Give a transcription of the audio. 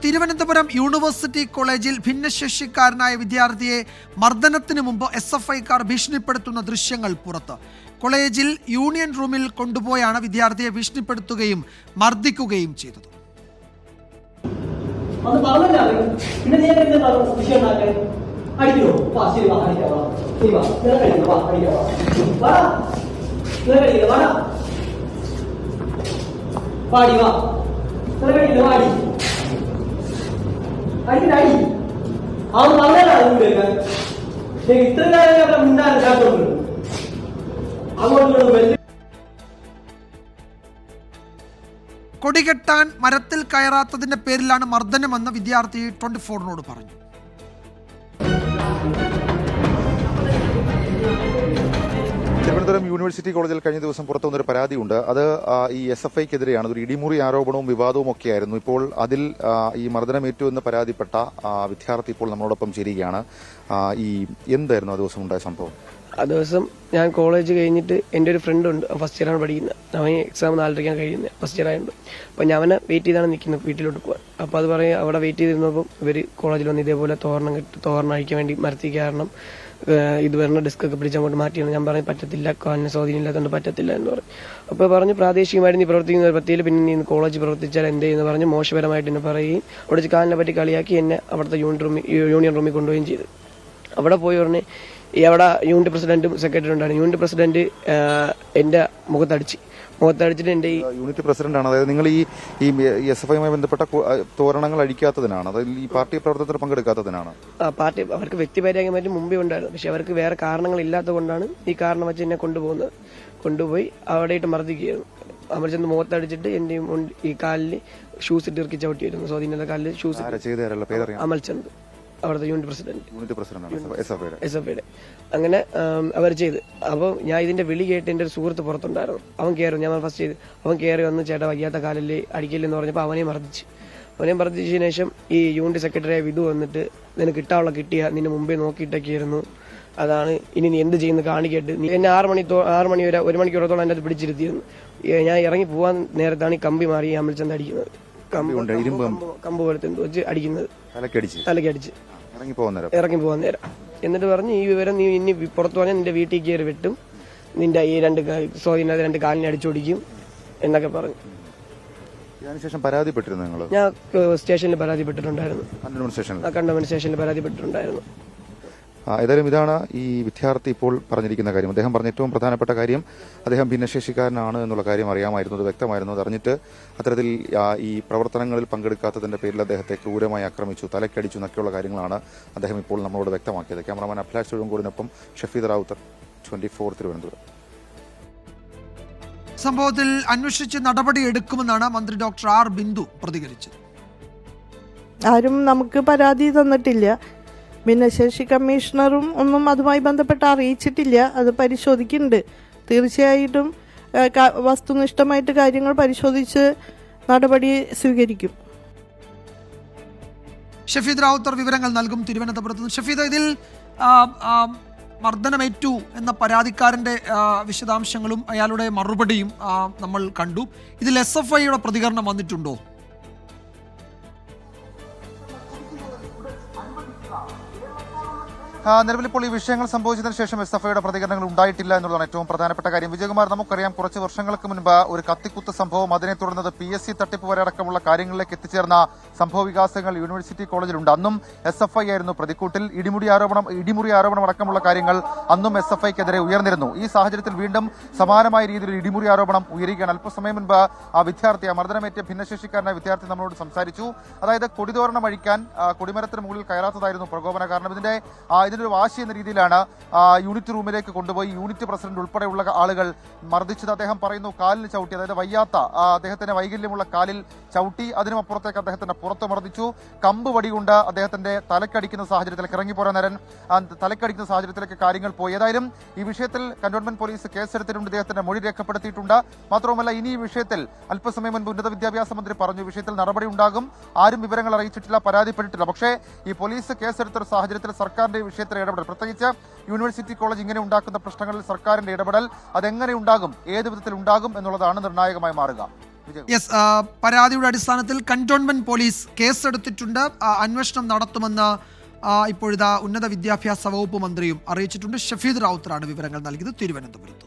Thiruvananthapuram university കോളേജിൽ ഭിന്നശേഷിക്കാരനായ വിദ്യാർത്ഥിയെ മർദ്ദനത്തിന് മുമ്പ് SFIക്കാർ ഭീഷണിപ്പെടുത്തുന്ന ദൃശ്യങ്ങൾ പുറത്ത്. കോളേജിൽ യൂണിയൻ റൂമിൽ കൊണ്ടുപോയാണ് വിദ്യാർത്ഥിയെ ഭീഷണിപ്പെടുത്തുകയും മർദ്ദിക്കുകയും ചെയ്തത്. കൊടികെട്ടാൻ മരത്തിൽ കയറാത്തതിന്റെ പേരിലാണ് മർദ്ദനമെന്ന് വിദ്യാർത്ഥി 24നോട് പറഞ്ഞു. തിരുവനന്തപുരം യൂണിവേഴ്സിറ്റി കോളേജിൽ കഴിഞ്ഞ ദിവസം പുറത്തു വന്നൊരു പരാതിയുണ്ട്. അത് ഈ SFIക്കെതിരെയാണ്. ഒരു ഇടിമുറി ആരോപണവും വിവാദവും ഒക്കെയായിരുന്നു. ഇപ്പോൾ അതിൽ ഈ മർദ്ദനമേറ്റു എന്ന് പരാതിപ്പെട്ട വിദ്യാർത്ഥി ഇപ്പോൾ നമ്മളോടൊപ്പം ചേരുകയാണ്. എന്തായിരുന്നു ആ ദിവസം ഉണ്ടായ സംഭവം? ആ ദിവസം ഞാൻ കോളേജ് കഴിഞ്ഞിട്ട് എൻ്റെ ഒരു ഫ്രണ്ട് ഉണ്ട്, ഫസ്റ്റ് ഇയറാണ് പഠിക്കുന്നത്. അവൻ എക്സാം 4:30 കഴിയുന്നത്, ഫസ്റ്റ് ഇയർ ആയതുകൊണ്ട്. അപ്പം ഞാൻ അവനെ വെയിറ്റ് ചെയ്താണ് നിൽക്കുന്നത് വീട്ടിലോട്ട് പോകാൻ. അപ്പോൾ അത് പറയും അവിടെ വെയിറ്റ് ചെയ്തിരുന്നപ്പോൾ ഇവർ കോളേജിൽ വന്ന് ഇതേപോലെ തോരണം അഴിക്കാൻ വേണ്ടി മരത്തി കാരണം ഇത് പറഞ്ഞ ഡെസ്കൊക്കെ പിടിച്ചങ്ങോട്ട് മാറ്റിയാണ്. ഞാൻ പറഞ്ഞു പറ്റത്തില്ല, കാലിന് സ്വാധീനം ഇല്ലാത്തതുകൊണ്ട് പറ്റത്തില്ല എന്ന് പറഞ്ഞു. അപ്പോൾ പറഞ്ഞ് പ്രാദേശികമായിട്ട് നീ പ്രവർത്തിക്കുന്ന ഒരു പത്തിയിൽ പിന്നെ നീ കോളേജ് പ്രവർത്തിച്ചാൽ എന്ത് ചെയ്യുന്നു പറഞ്ഞ് മോശപരമായിട്ട് എന്നെ പറയുകയും അവിടെ കാലിനെ പറ്റി കളിയാക്കി എന്നെ അവിടുത്തെ യൂണിയൻ റൂമിൽ കൊണ്ടുപോവുകയും ചെയ്തു. അവിടെ പോയി പറഞ്ഞ് അവിടെ യൂണിറ്റ് പ്രസിഡന്റും സെക്രട്ടറി ഉണ്ടായിരുന്നു. യൂണിറ്റ് പ്രസിഡന്റ് എന്റെ മുഖത്തടിച്ചിട്ട് എന്റെ യൂണിറ്റ് പ്രസിഡന്റ് ആണ്. അതായത് നിങ്ങൾ ഈ SFIയുമായി ബന്ധപ്പെട്ട തോരണങ്ങൾ അഴിക്കാത്തതിനാണ്, അതായത് ഈ പാർട്ടി പ്രവർത്തനത്തിൽ പങ്കെടുക്കാത്തതിനാണ്. പാർട്ടി അവർക്ക് വ്യക്തിപരമായി മറ്റും മുമ്പേ ഉണ്ടായിരുന്നു, പക്ഷെ അവർക്ക് വേറെ കാരണങ്ങൾ ഇല്ലാത്തത് കൊണ്ടാണ് ഈ കാരണം വെച്ച് എന്നെ കൊണ്ടുപോയി അവിടെയിട്ട് മർദ്ദിക്കുകയായിരുന്നു. അവർ ചെന്ന് മുഖത്തടിച്ചിട്ട് എന്റെ ഈ കാലിൽ ഷൂസ് ഇട്ട് ഇറക്കി ചവിട്ടിയായിരുന്നു. സ്വാധീനത്തിന്റെ കാലിൽ ഷൂസ്. അമൽചന്ദ്, അവിടുത്തെ യൂണിറ്റ് പ്രസിഡന്റ് SFIയുടെ. അങ്ങനെ അവർ ചെയ്ത്. അപ്പോൾ ഞാൻ ഇതിന്റെ വിളി കേട്ട് എന്റെ ഒരു സുഹൃത്ത് പുറത്തുണ്ടായിരുന്നു. അവൻ കയറി, ഞാൻ ഫസ്റ്റ് ചെയ്ത് അവൻ കയറി വന്ന് ചേട്ടാ വയ്യാത്ത കാലില് അടിക്കില്ലെന്ന് പറഞ്ഞപ്പോൾ അവനെ മർദ്ദിച്ചതിന് ശേഷം ഈ യൂണിറ്റ് സെക്രട്ടറിയായ വിധു വന്നിട്ട് നിനക്ക് കിട്ടാനുള്ള കിട്ടിയ നിന്നെ മുമ്പേ നോക്കിയിട്ടൊക്കെയായിരുന്നു, അതാണ് ഇനി നീ എന്ത് ചെയ്യുന്നു കാണിക്കട്ട്. എന്നെ 6 മണി വരെ 1 മണിക്കൂറത്തോളം എന്റെ അത് പിടിച്ചിരുത്തിയിരുന്നു. ഞാൻ ഇറങ്ങി പോവാൻ നേരത്താണ് ഈ കമ്പി മാറി അമൽചന്ദ് അടിക്കുന്നത്. കമ്പ് പോലത്തെ എന്തോ വെച്ച് അടിക്കുന്നത്, തലക്കടിച്ച് ഇറങ്ങി പോകാൻ നേരം. എന്നിട്ട് പറഞ്ഞ് ഈ വിവരം നീ ഇനി പുറത്തു പറഞ്ഞാൽ നിന്റെ വീട്ടിൽ കയറി വെട്ടും, നിന്റെ ഈ 2 കാലിനെ അടിച്ചോടിക്കും എന്നൊക്കെ പറഞ്ഞു. അതിനുശേഷം പരാതിപ്പെട്ടിരുന്നു? ഞാൻ സ്റ്റേഷനിൽ പരാതിപ്പെട്ടിട്ടുണ്ടായിരുന്നു, കണ്ടോൺമെന്റ് സ്റ്റേഷനിൽ പരാതിപ്പെട്ടിട്ടുണ്ടായിരുന്നു. ഏതായാലും ഇതാണ് ഈ വിദ്യാർത്ഥി ഇപ്പോൾ പറഞ്ഞിരിക്കുന്ന കാര്യം. അദ്ദേഹം പറഞ്ഞ ഏറ്റവും പ്രധാനപ്പെട്ട കാര്യം അദ്ദേഹം ഭിന്നശേഷിക്കാരനാണ് എന്നുള്ള കാര്യം അറിയാമായിരുന്നു, അത് വ്യക്തമായിരുന്നു. അതറിഞ്ഞിട്ട് അത്തരത്തിൽ ഈ പ്രവർത്തനങ്ങളിൽ പങ്കെടുക്കാത്തതിന്റെ പേരിൽ അദ്ദേഹത്തെ ക്രൂരമായി ആക്രമിച്ചു, തലക്കടിച്ചു എന്നൊക്കെയുള്ള കാര്യങ്ങളാണ് അദ്ദേഹം ഇപ്പോൾ നമ്മളോട് വ്യക്തമാക്കിയത്. ക്യാമറാമാൻ അഭിലാഷ് ചുഴങ്കോടിനൊപ്പം ഷഫീദ് റാവുത്തർ, 24 തിരുവനന്തപുരം. സംഭവത്തിൽ അന്വേഷിച്ച് നടപടി എടുക്കുമെന്നാണ് മന്ത്രി ഡോക്ടർ ആർ ബിന്ദു പ്രതികരിച്ചത്. ആരും നമുക്ക് പരാതി തന്നിട്ടില്ല, ഭിന്നശേഷി കമ്മീഷണറും ഒന്നും അതുമായി ബന്ധപ്പെട്ട് അറിയിച്ചിട്ടില്ല. അത് പരിശോധിക്കുന്നുണ്ട്. തീർച്ചയായിട്ടും വസ്തുനിഷ്ഠമായിട്ട് കാര്യങ്ങൾ പരിശോധിച്ച് നടപടി സ്വീകരിക്കും. ഷഫീദ് റാവുത്തർ വിവരങ്ങൾ നൽകും തിരുവനന്തപുരത്ത് നിന്ന്. ഷഫീദ്, ഇതിൽ മർദ്ദനമേറ്റു എന്ന പരാതിക്കാരന്റെ വിശദാംശങ്ങളും അയാളുടെ മറുപടിയും നമ്മൾ കണ്ടു. ഇതിൽ SFIയുടെ പ്രതികരണം വന്നിട്ടുണ്ടോ? നിലവിലിപ്പോൾ ഈ വിഷയങ്ങൾ സംഭവിച്ചതിന് ശേഷം SFIയുടെ പ്രതികരണങ്ങൾ ഉണ്ടായിട്ടില്ല എന്നുള്ളതാണ് ഏറ്റവും പ്രധാനപ്പെട്ട കാര്യം. വിജയകുമാർ, നമുക്കറിയാം കുറച്ച് വർഷങ്ങൾക്ക് മുൻപ് ഒരു കത്തിക്കുത്ത് സംഭവം, അതിനെ തുടർന്നത് PSC തട്ടിപ്പ് വരെ അടക്കമുള്ള കാര്യങ്ങളിലേക്ക് എത്തിച്ചേർന്ന സംഭവ വികാസങ്ങൾ യൂണിവേഴ്സിറ്റി കോളേജിലുണ്ട്. അന്നും SFI ആയിരുന്നു പ്രതിക്കൂട്ടിൽ. ഇടിമുറി ആരോപണം അടക്കമുള്ള കാര്യങ്ങൾ അന്നും SFIക്കെതിരെ ഉയർന്നിരുന്നു. ഈ സാഹചര്യത്തിൽ വീണ്ടും സമാനമായ രീതിയിൽ ഇടിമുറി ആരോപണം ഉയരുകയാണ്. അല്പസമയം മുൻപ് ആ മർദ്ദനമേറ്റ ഭിന്നശേഷിക്കാരനായ വിദ്യാർത്ഥി നമ്മളോട് സംസാരിച്ചു. അതായത് കൊടിതോരണം അഴിക്കാൻ കൊടിമരത്തിന് മുകളിൽ കയറാത്തതായിരുന്നു പ്രകോപന കാരണം. ഇതിനൊരു വാശി എന്ന രീതിയിലാണ് യൂണിറ്റ് റൂമിലേക്ക് കൊണ്ടുപോയി യൂണിറ്റ് പ്രസിഡന്റ് ഉൾപ്പെടെയുള്ള ആളുകൾ മർദ്ദിച്ചത്. അദ്ദേഹം പറയുന്നു കാലിന് ചവിട്ടി, അതായത് വയ്യാത്ത അദ്ദേഹത്തിന്റെ വൈകല്യമുള്ള കാലിൽ ചവിട്ടി. അതിനുമപ്പുറത്തേക്ക് അദ്ദേഹത്തിന്റെ പുറത്ത് മർദ്ദിച്ചു. കമ്പ് വടികൊണ്ട് അദ്ദേഹത്തിന്റെ തലക്കടിക്കുന്ന സാഹചര്യത്തിലേക്ക് ഇറങ്ങിപ്പോരാൻ നേരം തലക്കടിക്കുന്ന സാഹചര്യത്തിലേക്ക് കാര്യങ്ങൾ പോയി. ഏതായാലും ഈ വിഷയത്തിൽ കന്റോൺമെന്റ് പോലീസ് കേസെടുത്തിട്ടുണ്ട്, ഇദ്ദേഹത്തിന്റെ മൊഴി രേഖപ്പെടുത്തിയിട്ടുണ്ട്. മാത്രവുമല്ല, ഇനി ഈ വിഷയത്തിൽ അല്പസമയം മുൻപ് ഉന്നത വിദ്യാഭ്യാസ മന്ത്രി പറഞ്ഞു വിഷയത്തിൽ നടപടി ഉണ്ടാകും. ആരും വിവരങ്ങൾ അറിയിച്ചിട്ടില്ല, പരാതിപ്പെട്ടിട്ടില്ല. പക്ഷേ ഈ പോലീസ് കേസെടുത്തൊരു സാഹചര്യത്തിൽ സർക്കാരിന്റെ വിഷയത്തിൽ ഇടപെടൽ, പ്രത്യേകിച്ച് യൂണിവേഴ്സിറ്റി കോളേജ് ഇങ്ങനെ ഉണ്ടാക്കുന്ന പ്രശ്നങ്ങളിൽ സർക്കാരിന്റെ ഇടപെടൽ അതെങ്ങനെ ഉണ്ടാകും, ഏത് വിധത്തിൽ ഉണ്ടാകും എന്നുള്ളതാണ് നിർണായകമായി മാറുക. യെസ്, പരാതിയുടെ അടിസ്ഥാനത്തിൽ കന്റോൺമെന്റ് പോലീസ് കേസെടുത്തിട്ടുണ്ട്. അന്വേഷണം നടത്തുമെന്ന് ഇപ്പോഴിതാ ഉന്നത വിദ്യാഭ്യാസ വകുപ്പ് മന്ത്രിയും അറിയിച്ചിട്ടുണ്ട്. ഷഫീദ് റാവുത്തറാണ് വിവരങ്ങൾ നൽകിയത് തിരുവനന്തപുരത്ത്.